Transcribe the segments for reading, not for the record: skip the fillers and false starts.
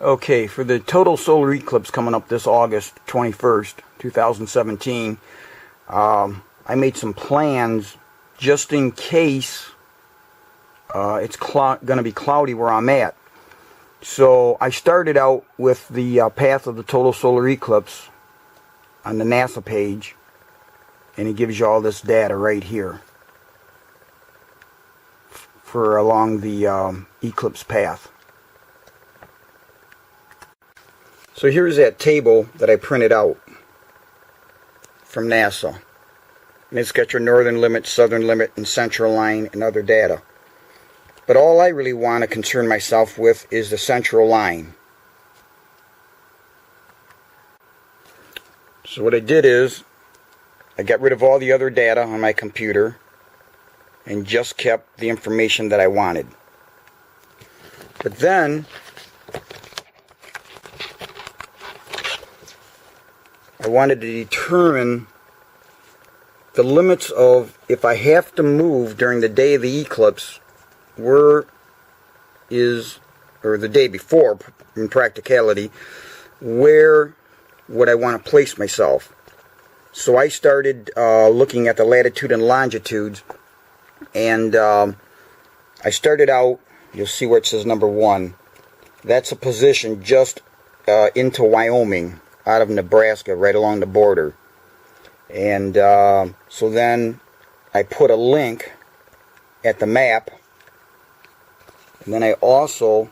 Okay, for the total solar eclipse coming up this August 21st, 2017, I made some plans just in case it's going to be cloudy where I'm at. So I started out with the path of the total solar eclipse on the NASA page, and it gives you all this data right here for along the eclipse path. So here's that table that I printed out from NASA. And it's got your northern limit, southern limit, and central line and other data. But all I really want to concern myself with is the central line. So what I did is I got rid of all the other data on my computer and just kept the information that I wanted. But then I wanted to determine the limits of if I have to move during the day of the eclipse, or the day before, in practicality, where would I want to place myself? So I started looking at the latitude and longitudes, and I started out, you'll see where it says number 1. That's a position just into Wyoming, out of Nebraska, right along the border. And so then I put a link at the map, and then I also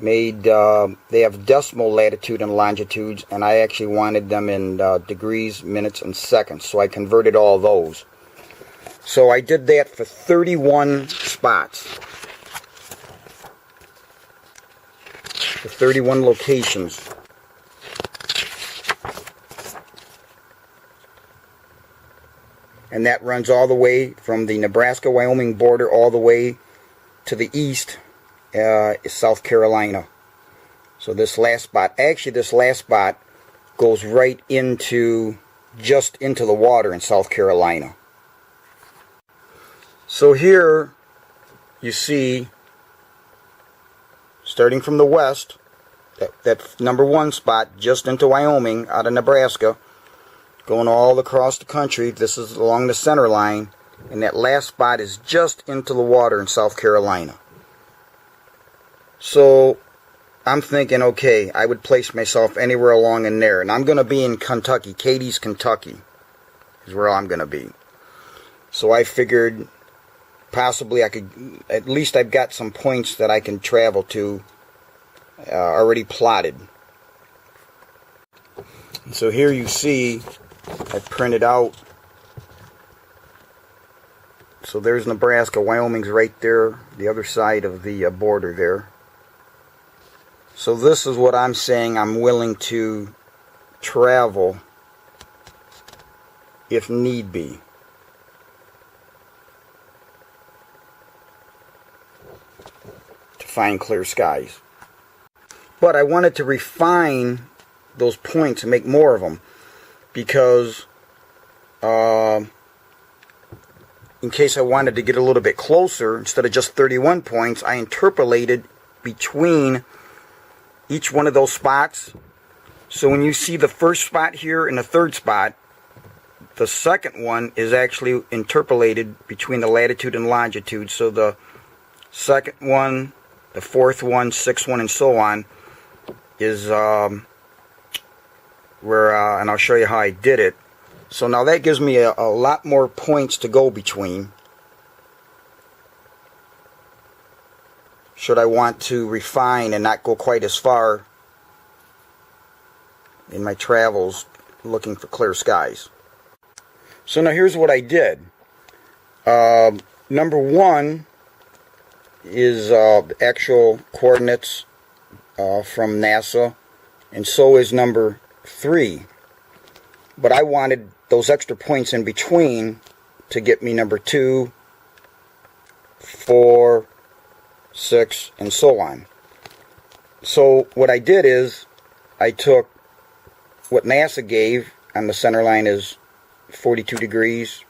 made, they have decimal latitude and longitudes, and I actually wanted them in degrees, minutes, and seconds, so I converted all those. So I did that for 31 spots, for 31 locations. And that runs all the way from the Nebraska-Wyoming border all the way to the east, South Carolina. So this last spot, actually this last spot goes right into, just into the water in South Carolina. So here you see, starting from the west, that number 1 spot just into Wyoming out of Nebraska, going all across the country. This is along the center line, and that last spot is just into the water in South Carolina. So I'm thinking, okay, I would place myself anywhere along in there, and I'm going to be in Kentucky. Cadiz, Kentucky is where I'm going to be. So I figured possibly I could, at least I've got some points that I can travel to already plotted. So here you see I printed out, so there's Nebraska, Wyoming's right there, the other side of the border there. So this is what I'm saying I'm willing to travel if need be. To find clear skies. But I wanted to refine those points and make more of them, because in case I wanted to get a little bit closer, instead of just 31 points, I interpolated between each one of those spots. So when you see the first spot here and the third spot, the second one is actually interpolated between the latitude and longitude. So the second one, the fourth one, sixth one, and so on is where, and I'll show you how I did it. So now that gives me a lot more points to go between, should I want to refine and not go quite as far in my travels looking for clear skies. So now here's what I did. Number 1 is the actual coordinates from NASA, and so is number 3. But I wanted those extra points in between to get me number 2, 4, 6, and so on. So what I did is I took what NASA gave on the center line is 42 degrees,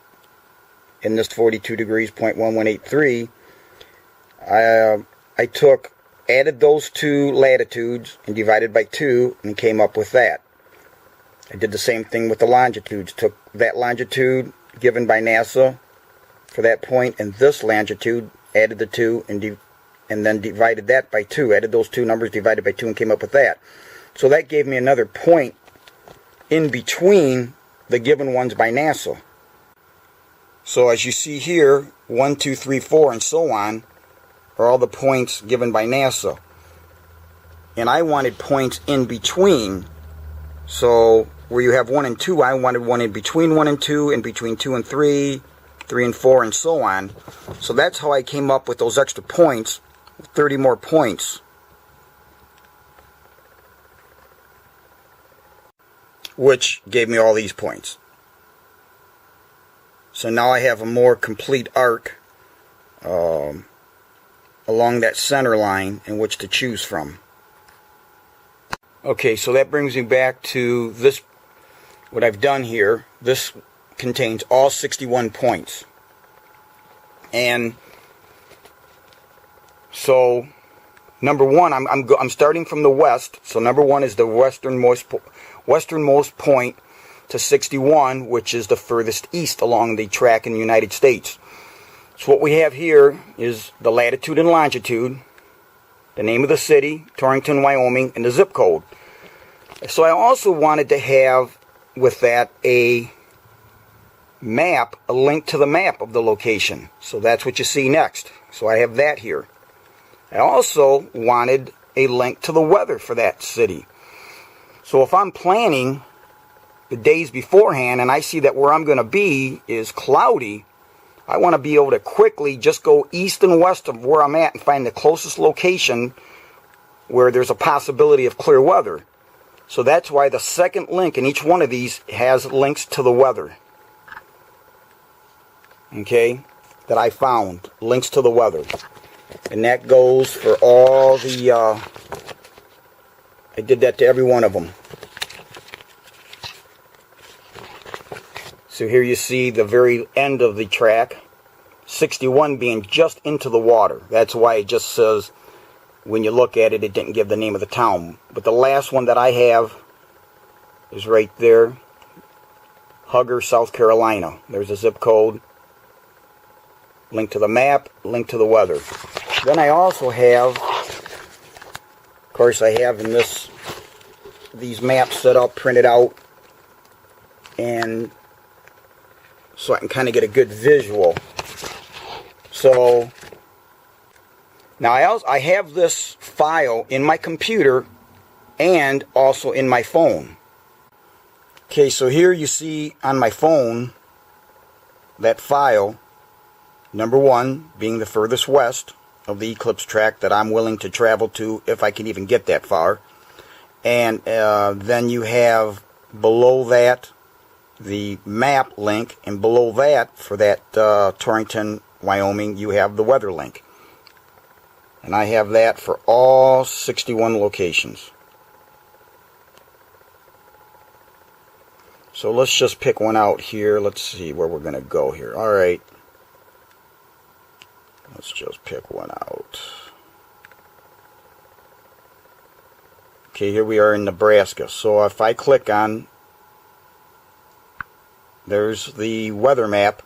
and this 42 degrees, 0.1183. I took added those two latitudes and divided by 2 and came up with that. I did the same thing with the longitudes. Took that longitude given by NASA for that point and this longitude, added the 2 and then divided that by 2. Added those two numbers, divided by 2, and came up with that. So that gave me another point in between the given ones by NASA. So as you see here, 1, 2, 3, 4, and so on are all the points given by NASA. And I wanted points in between. So where you have 1 and 2, I wanted one in between 1 and 2, in between 2 and 3, 3 and 4, and so on. So that's how I came up with those extra points, 30 more points. Which gave me all these points. So now I have a more complete arc along that center line in which to choose from. Okay, so that brings me back to this, what I've done here. This contains all 61 points. And so number 1, I'm starting from the west. So number 1 is the westernmost point to 61, which is the furthest east along the track in the United States. So what we have here is the latitude and longitude, the name of the city, Torrington, Wyoming, and the zip code. So I also wanted to have with that a map, a link to the map of the location. So that's what you see next. So I have that here. I also wanted a link to the weather for that city. So if I'm planning the days beforehand and I see that where I'm going to be is cloudy, I want to be able to quickly just go east and west of where I'm at and find the closest location where there's a possibility of clear weather. So that's why the second link in each one of these has links to the weather. Okay, that I found, links to the weather. And that goes for all the, I did that to every one of them. So here you see the very end of the track, 61 being just into the water. That's why it just says, when you look at it, it didn't give the name of the town. But the last one that I have is right there, Hugger, South Carolina. There's a zip code, link to the map, link to the weather. Then I also have, of course I have in these maps set up, printed out, and so I can kind of get a good visual. So now I have this file in my computer and also in my phone. Okay, so here you see on my phone that file, number 1 being the furthest west of the Eclipse track that I'm willing to travel to if I can even get that far. And then you have below that the map link, and below that, for that Torrington, Wyoming, you have the weather link. And I have that for all 61 locations. So let's just pick one out here. Let's see where we're going to go here. Alright. Let's just pick one out. Okay, here we are in Nebraska. So if I click on, there's the weather map.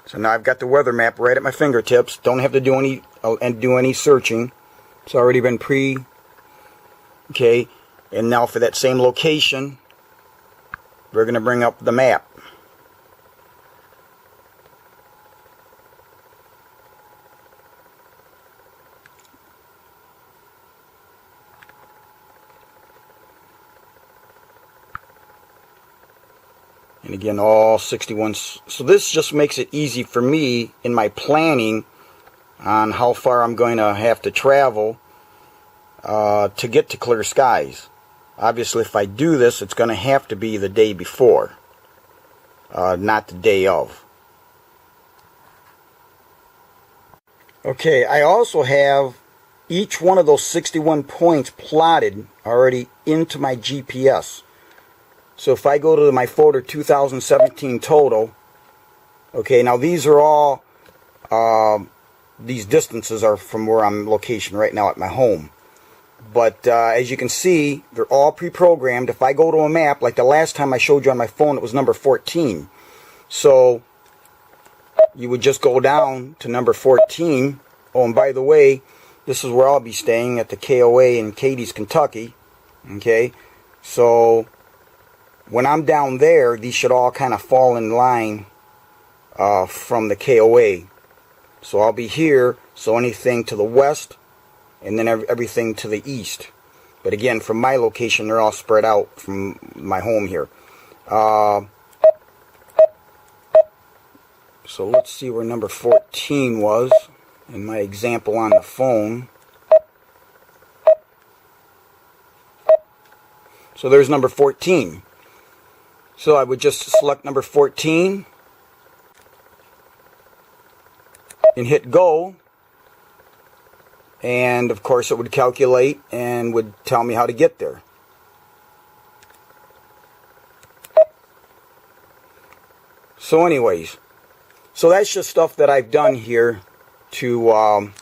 So now I've got the weather map right at my fingertips. Don't have to do any searching. It's already been okay. And now for that same location, we're going to bring up the map. And again, all 61. So this just makes it easy for me in my planning on how far I'm going to have to travel to get to clear skies. Obviously, if I do this, it's going to have to be the day before, not the day of. Okay, I also have each one of those 61 points plotted already into my GPS. So if I go to my folder 2017 total, okay, now these are all, these distances are from where I'm location right now at my home. But as you can see, they're all pre-programmed. If I go to a map, like the last time I showed you on my phone, it was number 14. So you would just go down to number 14. Oh, and by the way, this is where I'll be staying, at the KOA in Cadiz, Kentucky. Okay, so when I'm down there, these should all kind of fall in line from the KOA. So I'll be here, so anything to the west, and then everything to the east. But again, from my location, they're all spread out from my home here. So let's see where number 14 was in my example on the phone. So there's number 14. So I would just select number 14 and hit go. And of course it would calculate and would tell me how to get there. So anyways, so that's just stuff that I've done here to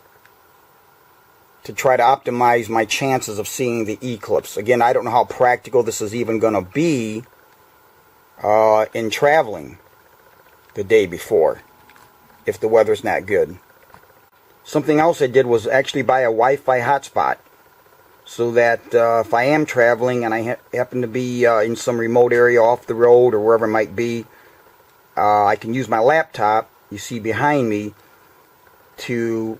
try to optimize my chances of seeing the eclipse. Again, I don't know how practical this is even going to be in traveling the day before, if the weather's not good. Something else I did was actually buy a Wi-Fi hotspot, so that if I am traveling and I happen to be in some remote area off the road or wherever it might be, I can use my laptop, you see behind me, to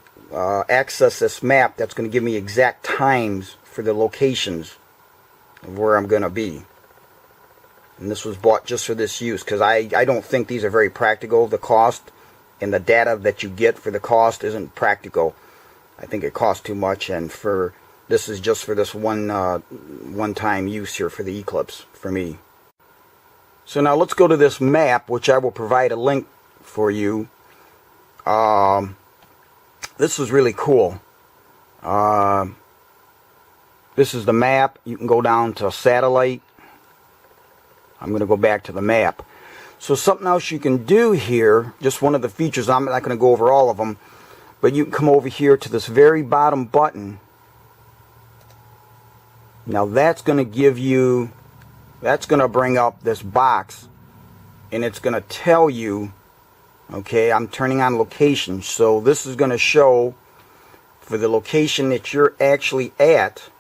access this map that's going to give me exact times for the locations of where I'm going to be. And this was bought just for this use, because I don't think these are very practical. The cost and the data that you get for the cost isn't practical. I think it costs too much, and this is just for this one-time use here for the Eclipse for me. So now let's go to this map, which I will provide a link for you. This is really cool. This is the map. You can go down to satellite. I'm going to go back to the map. So something else you can do here, just one of the features, I'm not going to go over all of them, but you can come over here to this very bottom button. Now that's going to give you, that's going to bring up this box, and it's going to tell you, okay, I'm turning on location. So this is going to show for the location that you're actually at,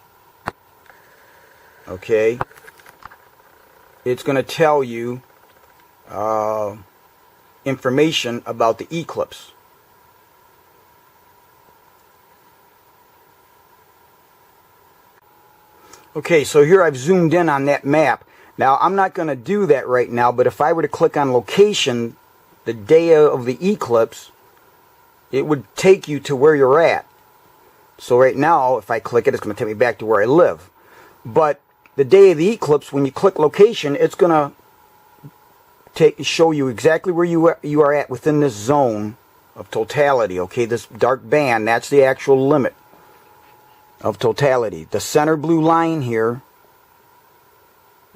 okay, it's going to tell you information about the eclipse. Okay, so here I've zoomed in on that map. Now I'm not going to do that right now, but if I were to click on location the day of the eclipse, it would take you to where you're at. So right now, if I click it, it's going to take me back to where I live. But the day of the eclipse, when you click location, it's going to show you exactly where you are at within this zone of totality. Okay, this dark band, that's the actual limit of totality. The center blue line here,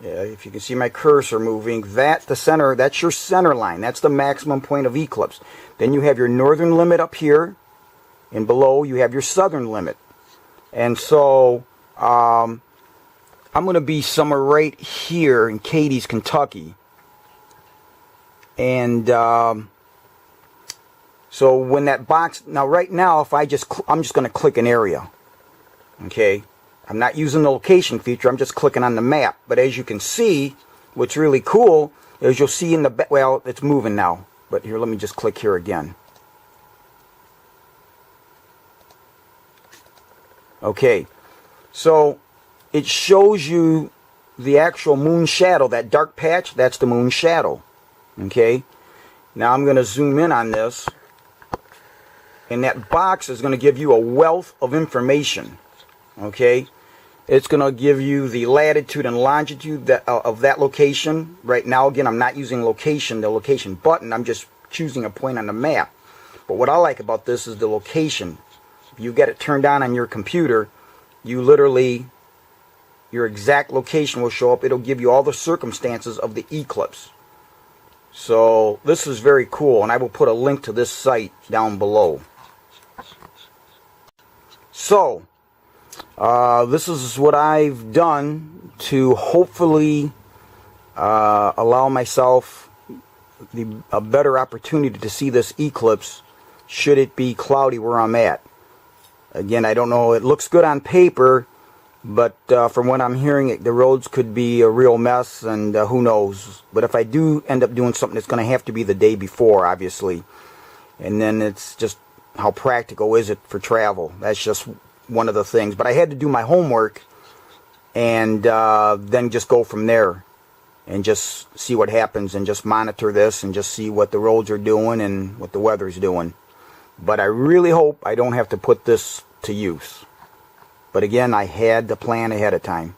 yeah, if you can see my cursor moving, that's the center, that's your center line. That's the maximum point of eclipse. Then you have your northern limit up here, and below you have your southern limit. And so I'm going to be somewhere right here in Cadiz, Kentucky. And so when that box, now right now, if I'm just going to click an area. Okay, I'm not using the location feature, I'm just clicking on the map. But as you can see, what's really cool is you'll see in the, well, it's moving now. But here, let me just click here again. Okay, so it shows you the actual moon shadow. That dark patch, that's the moon shadow. Okay, now I'm going to zoom in on this, and that box is going to give you a wealth of information. Okay, it's going to give you the latitude and longitude of that location. Right now, again, I'm not using location, the location button. I'm just choosing a point on the map. But what I like about this is the location If you get it turned on your computer, you literally, your exact location will show up. It'll give you all the circumstances of the eclipse. So this is very cool, and I will put a link to this site down below. So this is what I've done to hopefully allow myself a better opportunity to see this eclipse should it be cloudy where I'm at. Again, I don't know, it looks good on paper, but from what I'm hearing, the roads could be a real mess, and who knows. But if I do end up doing something, it's going to have to be the day before, obviously. And then it's just how practical is it for travel. That's just one of the things. But I had to do my homework and then just go from there and just see what happens and just monitor this and just see what the roads are doing and what the weather's doing. But I really hope I don't have to put this to use. But again, I had the plan ahead of time.